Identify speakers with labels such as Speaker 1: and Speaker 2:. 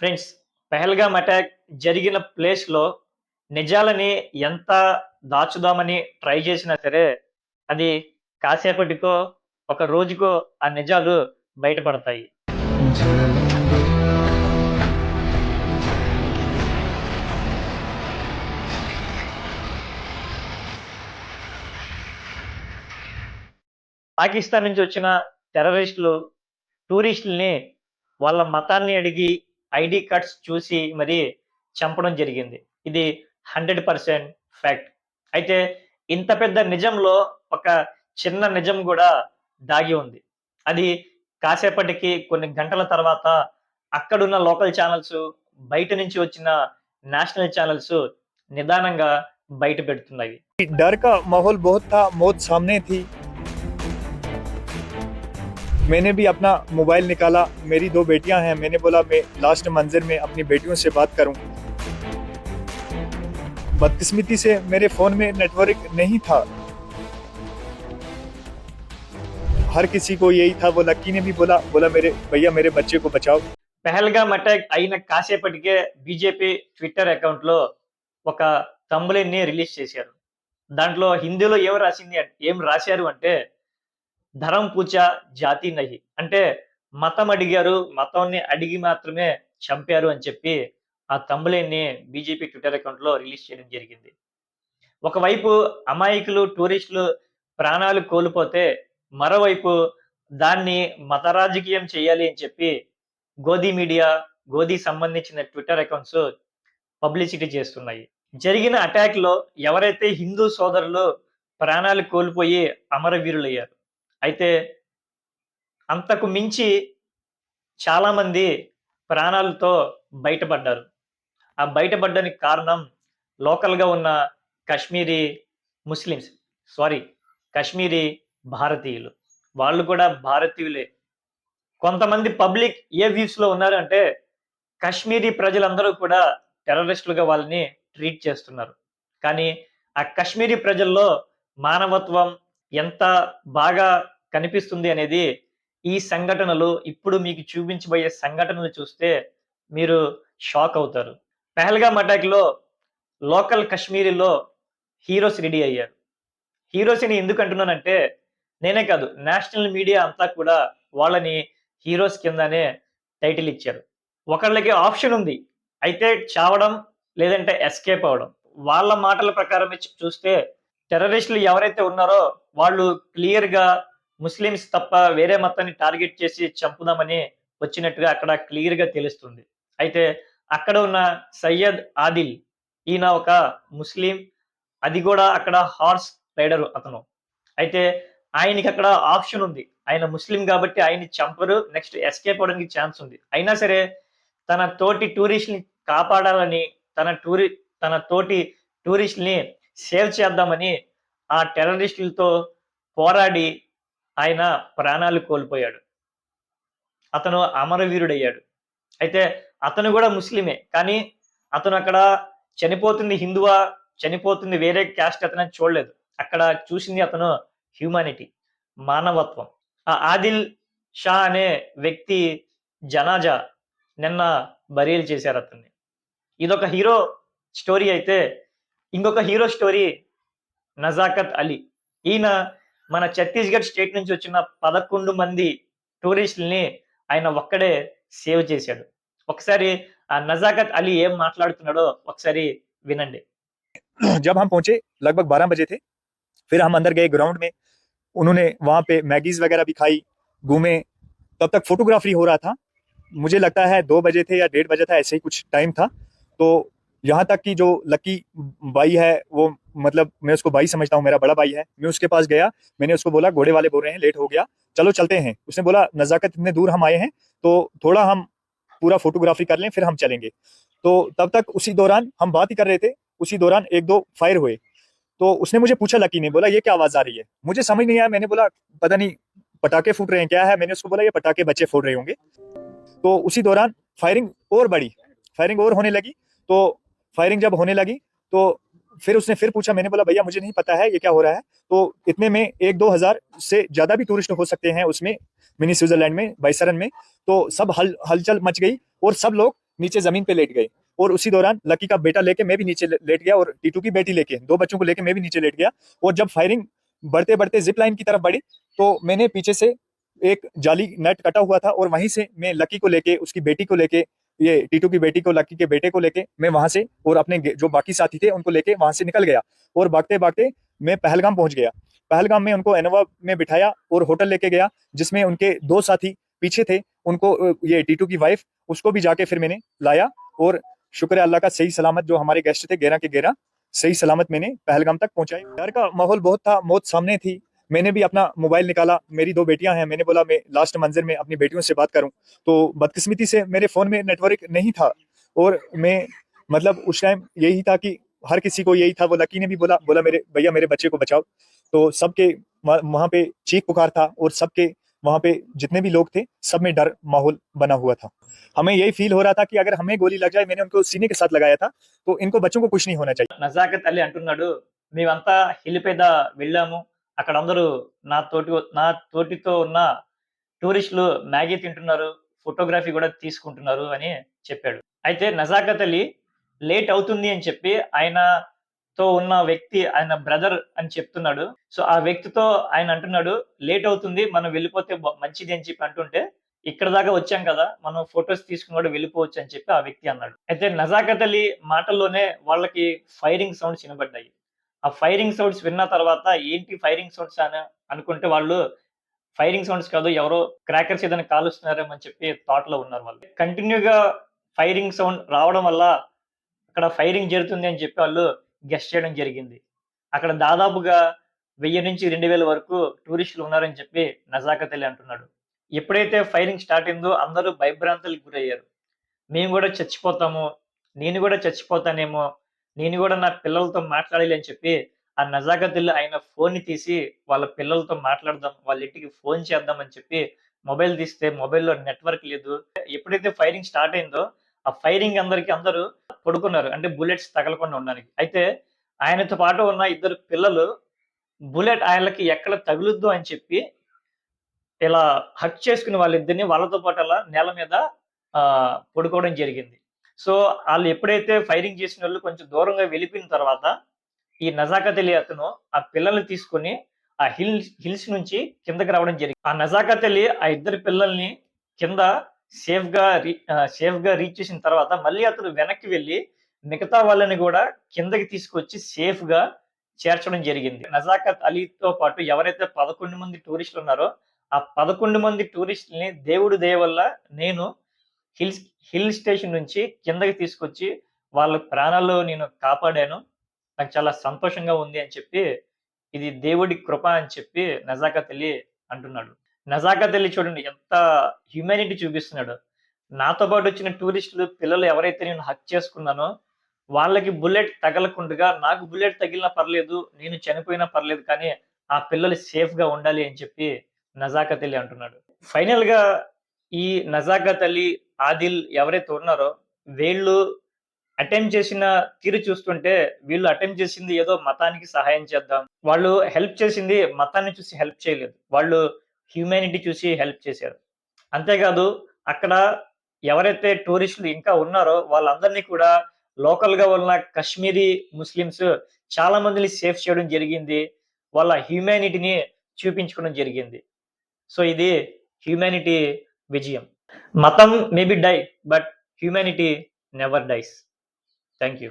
Speaker 1: Friends, Pahalgam attack జరిగిన ప్లేస్‌లో నిజాలని ఎంత దాచుదామని ట్రై చేసినా సరే, అది కాసేపటికో, ఒక రోజుకో ఆ నిజాలు బయటపడతాయి. పాకిస్తాన్ నుంచి వచ్చిన టెర్రరిస్టులు టూరిస్టుల్ని వాళ్ళ మతాన్ని అడిగి ఐడీ కార్డ్స్ చూసి మరి చంపడం జరిగింది. ఇది 100% ఫ్యాక్ట్. అయితే ఇంత పెద్ద నిజంలో ఒక చిన్న నిజం గూడా దాగి ఉంది. అది కాసేపటికి కొన్ని గంటల తర్వాత అక్కడున్న లోకల్ ఛానెల్స్, బయట నుంచి వచ్చిన నేషనల్ ఛానెల్స్ నిదానంగా బయట పెడుతున్నవి.
Speaker 2: डर का माहौल बहुत था, मौत सामने थी। मैंने भी अपना मोबाइल निकाला, मेरी 2 बेटियां हैं, मैंने बोला मैं लास्ट मंजिल में अपनी बेटियों से बात करूं। बदकिस्मती से मेरे फ़ोन में नेटवर्क नहीं था। हर किसी को यही था, वो लक्की ने भी बोला मेरे भैया मेरे बच्चे को बचाओ।
Speaker 1: పెహల్గామ్ అటాక్ అయిన కాసేపటికే బీజేపీ ట్విట్టర్ అకౌంట్‌లో ఒక థంబ్‌నెయిల్‌ని రిలీజ్ చేశారు. దాంట్లో హిందీలో ఏం రాశారు అంటే, ధరం పూచా జాతి నహి. అంటే మతం అడిగారు, మతాన్ని అడిగి మాత్రమే చంపారు అని చెప్పి ఆ థంబ్‌నెయిల్‌ని బీజేపీ ట్విట్టర్ అకౌంట్‌లో రిలీజ్ చేయడం జరిగింది. ఒకవైపు అమాయకులు, టూరిస్టులు ప్రాణాలు కోల్పోతే, మరోవైపు దాన్ని మత రాజకీయం చేయాలి అని చెప్పి గోధి మీడియా, గోధి సంబంధించిన ట్విట్టర్ అకౌంట్స్ పబ్లిసిటీ చేస్తున్నాయి. జరిగిన అటాక్‌లో ఎవరైతే హిందూ సోదరులు ప్రాణాలు కోల్పోయి అమరవీరులయ్యారు. అయితే అంతకు మించి చాలామంది ప్రాణాలతో బయటపడ్డారు. ఆ బయటపడ్డానికి కారణం లోకల్‌గా ఉన్న కశ్మీరీ ముస్లిమ్స్ సారీ కశ్మీరీ భారతీయులు. వాళ్ళు కూడా భారతీయులే. కొంతమంది పబ్లిక్ ఏ వ్యూస్‌లో ఉన్నారంటే, కశ్మీరీ ప్రజలందరూ కూడా టెర్రరిస్టులుగా వాళ్ళని ట్రీట్ చేస్తున్నారు. కానీ ఆ కశ్మీరీ ప్రజల్లో మానవత్వం ఎంత బాగా కనిపిస్తుంది అనేది ఈ సంఘటనలు, ఇప్పుడు మీకు చూపించబోయే సంఘటనలు చూస్తే మీరు షాక్ అవుతారు. పెహల్గామ్ అటాక్‌లో లోకల్ కశ్మీరీలో హీరోస్ రెడీ అయ్యారు. హీరోస్ అని ఎందుకు అంటున్నానంటే, నేనే కాదు నేషనల్ మీడియా అంతా కూడా వాళ్ళని హీరోస్ కిందనే టైటిల్ ఇచ్చారు. ఒకళ్ళకి ఆప్షన్ ఉంది. అయితే చావడం లేదంటే ఎస్కేప్ అవ్వడం. వాళ్ళ మాటల ప్రకారమే చూస్తే టెర్రరిస్టులు ఎవరైతే ఉన్నారో వాళ్ళు క్లియర్‌గా ముస్లిమ్స్ తప్ప వేరే మతాన్ని టార్గెట్ చేసి చంపుదామని వచ్చినట్టుగా అక్కడ క్లియర్‌గా తెలుస్తుంది. అయితే అక్కడ ఉన్న సయ్యద్ ఆదిల్ ఈయన ఒక ముస్లిం. అది కూడా అక్కడ హార్స్ రైడర్ అతను. అయితే ఆయనకక్కడ ఆప్షన్ ఉంది. ఆయన ముస్లిం గాబట్టి ఆయన్ని చంపరు. నెక్స్ట్ ఎస్కేప్ అవ్వడానికి ఛాన్స్ ఉంది. అయినా సరే తన తోటి టూరిస్ట్‌ని కాపాడాలని, తన తోటి టూరిస్ట్‌ని సేవ్ చేద్దామని ఆ టెర్రరిస్టులతో పోరాడి ఆయన ప్రాణాలు కోల్పోయాడు. అతను అమరవీరుడయ్యాడు. అయితే అతను గూడా ముస్లిమే. కానీ అతను అక్కడ చనిపోతుంది హిందువా, చనిపోతుంది వేరే క్యాస్ట్ అతనని చూడలేదు. అక్కడ చూసింది అతను హ్యూమానిటీ, మానవత్వం. ఆ ఆదిల్ షా అనే వ్యక్తి జనాజా నిన్న బరియల్ చేశారు అతన్ని. ఇదొక హీరో స్టోరీ అయితే, ఇంకొక హీరో స్టోరీ నజాకత్ అలీ. ఈయన మన ఛత్తీస్‌గఢ్ స్టేట్ నుంచి వచ్చిన 11 మంది టూరిస్టుల్ని ఆయన ఒక్కడే సేవ్ చేశాడు. ఒకసారి ఆ నజాకత్ అలీ ఏం మాట్లాడుతున్నాడో ఒకసారి వినండి.
Speaker 2: जब हम पहुंचे लगभग 12 बजे थे, फिर हम अंदर गए ग्राउंड में। उन्होंने वहां पे मैगीज वगैरह भी खाई, घूमे। तब तक फोटोग्राफी हो रहा था। मुझे लगता है 2 बजे थे या 1:30 बजे था, ऐसे ही कुछ टाइम था। तो यहाँ तक कि जो लकी भाई है, वो मतलब मैं उसको भाई समझता हूँ, मेरा बड़ा भाई है। मैं उसके पास गया, मैंने उसको बोला घोड़े वाले बोल रहे हैं लेट हो गया, चलो चलते हैं। उसने बोला नजाकत इतने दूर हम आए हैं तो थोड़ा हम पूरा फोटोग्राफी कर लें, फिर हम चलेंगे। तो तब तक उसी दौरान हम बात ही कर रहे थे, उसी दौरान 1-2 फायर हुए। तो उसने मुझे पूछा, लकी ने बोला ये क्या आवाज आ रही है। मुझे समझ नहीं आया, मैंने बोला पता नहीं पटाखे फूट रहे हैं क्या है। मैंने उसको बोला ये पटाखे बच्चे फोड़ रहे होंगे। तो उसी दौरान फायरिंग और बढ़ी, फायरिंग और होने लगी। तो फायरिंग जब होने लगी तो फिर उसने फिर पूछा, मैंने बोला भैया मुझे नहीं पता है ये क्या हो रहा है। तो इतने में 1-2 हजार से ज्यादा भी टूरिस्ट हो सकते हैं उसमें, मिनी स्विट्जरलैंड में, बाइसरन में। तो सब हलचल मच गई और सब लोग नीचे जमीन पे लेट गए। और उसी दौरान लकी का बेटा लेके मैं भी नीचे लेट गया, और टीटू की बेटी लेके, दो बच्चों को लेके मैं भी नीचे लेट गया। और जब फायरिंग बढ़ते बढ़ते जिप लाइन की तरफ बढ़ी, तो मैंने पीछे से एक जाली नेट कटा हुआ था, और वहीं से मैं लकी को लेके, उसकी बेटी को लेके, ये टीटू की बेटी को, लकी के बेटे को लेके मैं वहां से, और अपने जो बाकी साथी थे उनको लेके वहां से निकल गया। और भागते भागते मैं पहलगाम पहुंच गया। पहलगाम में उनको इनोवा में बिठाया और होटल लेके गया, जिसमें उनके दो साथी पीछे थे। उनको, ये टीटू की वाइफ, उसको भी जाके फिर मैंने लाया। और शुक्र है अल्लाह का, सही सलामत जो हमारे गेस्ट थे 11 के 11 सही सलामत मैंने पहलगाम तक पहुंचाए। डर का माहौल बहुत था, मौत सामने थी। मैंने भी अपना मोबाइल निकाला, मेरी दो बेटियां हैं, मैंने बोला मैं लास्ट मंजर में अपनी बेटियों से बात करूं। तो बदकिस्मती से मेरे फोन में नेटवर्क नहीं था, और मैं, मतलब उस टाइम यही था कि हर किसी को यही था। वो लकी ने भी बोला बोला मेरे भैया मेरे बच्चे को बचाओ। तो सबके वहां पे चीख पुकार था, और सबके वहां पे जितने भी लोग थे सब में डर माहौल बना हुआ था। हमें यही फील हो रहा था कि अगर हमें गोली लग जाए, मैंने उनको सीने के साथ लगाया था, तो इनको बच्चों को कुछ नहीं होना चाहिए।
Speaker 1: నజాకత్ అలీ అంటున్నాడు, మేమంతా హిల్ మీద వెళ్ళాము. అక్కడ అందరూ నా తోటితో ఉన్న టూరిస్టులు మ్యాగీ తింటున్నారు, ఫోటోగ్రఫీ కూడా తీసుకుంటున్నారు అని చెప్పాడు. అయితే నజాకత్ అలీ లేట్ అవుతుంది అని చెప్పి ఆయనతో ఉన్న వ్యక్తి ఆయన బ్రదర్ అని చెప్తున్నాడు. సో ఆ వ్యక్తితో ఆయన అంటున్నాడు, లేట్ అవుతుంది మనం వెళ్ళిపోతే మంచిది అని చెప్పి అంటుంటే, ఇక్కడ దాకా వచ్చాం కదా మనం ఫోటోస్ తీసుకుని కూడా వెళ్ళిపోవచ్చు అని చెప్పి ఆ వ్యక్తి అన్నాడు. అయితే నజాకత్ అలీ మాటల్లోనే వాళ్ళకి ఫైరింగ్ సౌండ్స్ వినబడ్డాయి. ఆ ఫైరింగ్ సౌండ్స్ విన్న తర్వాత ఏంటి ఫైరింగ్ సౌండ్స్ అని అనుకుంటే, వాళ్ళు ఫైరింగ్ సౌండ్స్ కాదు, ఎవరో క్రాకర్స్ ఏదైనా కాలుస్తున్నారేమో అని చెప్పి థాట్‌లో ఉన్నారు వాళ్ళు. కంటిన్యూ‌గా ఫైరింగ్ సౌండ్ రావడం వల్ల అక్కడ ఫైరింగ్ జరుగుతుంది అని చెప్పి వాళ్ళు గెస్ చేయడం జరిగింది. అక్కడ దాదాపుగా 1000-2000 వరకు టూరిస్టులు ఉన్నారని చెప్పి నజాకత్ అలీ అంటున్నాడు. ఎప్పుడైతే ఫైరింగ్ స్టార్ట్ అయిందో అందరూ భయభ్రాంతులకు గురయ్యారు. మేము గూడా చచ్చిపోతాము, నేను గూడా చచ్చిపోతానేమో, నేను గూడా నా పిల్లలతో మాట్లాడాలి అని చెప్పి ఆ నజాకత్ అలీ ఆయన ఫోన్‌ని తీసి వాళ్ళ పిల్లలతో మాట్లాడదాం, వాళ్ళ ఇంటికి ఫోన్ చేద్దాం అని చెప్పి మొబైల్ తీస్తే మొబైల్‌లో నెట్వర్క్ లేదు. ఎప్పుడైతే ఫైరింగ్ స్టార్ట్ అయిందో ఆ ఫైరింగ్ అందరూ పడుకున్నారు. అంటే బుల్లెట్స్ తగలకుండా ఉండడానికి. అయితే ఆయనతో పాటు ఉన్న ఇద్దరు పిల్లలు బుల్లెట్ ఆళ్ళకి ఎక్కడ తగులుద్దో అని చెప్పి ఇలా హగ్ చేసుకుని వాళ్ళిద్దరిని వాళ్ళతో పాటు అలా నేల మీద పడుకోవడం జరిగింది. సో, ఆళ్ళు ఎప్పుడైతే ఫైరింగ్ చేసినోళ్ళు కొంచెం దూరంగా వెళ్ళిపోయిన తర్వాత, ఈ నజాకత్ అలీ అతను ఆ పిల్లల్ని తీసుకొని ఆ హిల్స్ నుంచి కిందకి రావడం జరిగింది. ఆ నజాకత్ అలీ ఆ ఇద్దరు పిల్లల్ని కింద సేఫ్‌గా రీచ్ చేసిన తర్వాత మళ్ళీ అతను వెనక్కి వెళ్లి మిగతా వాళ్ళని గూడా కిందకి తీసుకొచ్చి సేఫ్‌గా చేర్చడం జరిగింది. నజాకత్ అలీతో పాటు ఎవరైతే 11 మంది టూరిస్టులున్నారో, ఆ 11 మంది టూరిస్టులని దేవుడి దయ వల్ల నేను హిల్ స్టేషన్ నుంచి కిందకి తీసుకొచ్చి వాళ్ళ ప్రాణాలు నేను కాపాడాను. నాకు చాలా సంతోషంగా ఉంది అని చెప్పి, ఇది దేవుడి కృప అని చెప్పి నజాకత్ అలీ అంటున్నాడు. నజాకత్ అలీ చూడండి ఎంత హ్యూమానిటీ చూపిస్తున్నాడో. నాతో పాటు వచ్చిన టూరిస్టులు పిల్లలు ఎవరైతే నేను హగ్ చేసుకున్నానో, వాళ్ళకి బుల్లెట్ తగలకుండగా నాకు బుల్లెట్ తగిలినా పర్లేదు, నేను చనిపోయినా పర్లేదు, కానీ ఆ పిల్లలు సేఫ్‌గా ఉండాలి అని చెప్పి నజాకత్ అలీ అంటున్నాడు. ఫైనల్‌గా ఈ నజాకత్ అలీ, ఆదిల్ ఎవరైతే ఉన్నారో వీళ్ళు అటెంప్ట్ చేసిన తీరు చూస్తుంటే, వీళ్ళు అటెంప్ట్ చేసింది ఏదో మతానికి సహాయం చేద్దాం. వాళ్ళు హెల్ప్ చేసింది మతాన్ని చూసి హెల్ప్ చేయలేదు. వాళ్ళు హ్యూమానిటీ చూసి హెల్ప్ చేశారు. అంతేకాదు అక్కడ ఎవరైతే టూరిస్టులు ఇంకా ఉన్నారో వాళ్ళందరినీ కూడా లోకల్‌గా ఉన్న కశ్మీరీ ముస్లిమ్స్ చాలా మందిని సేవ్ చేయడం జరిగింది. వాళ్ళ హ్యూమానిటీని చూపించుకోవడం జరిగింది. సో, ఇది హ్యూమానిటీ విజయం. మతం may be die, but humanity never dies. Thank you.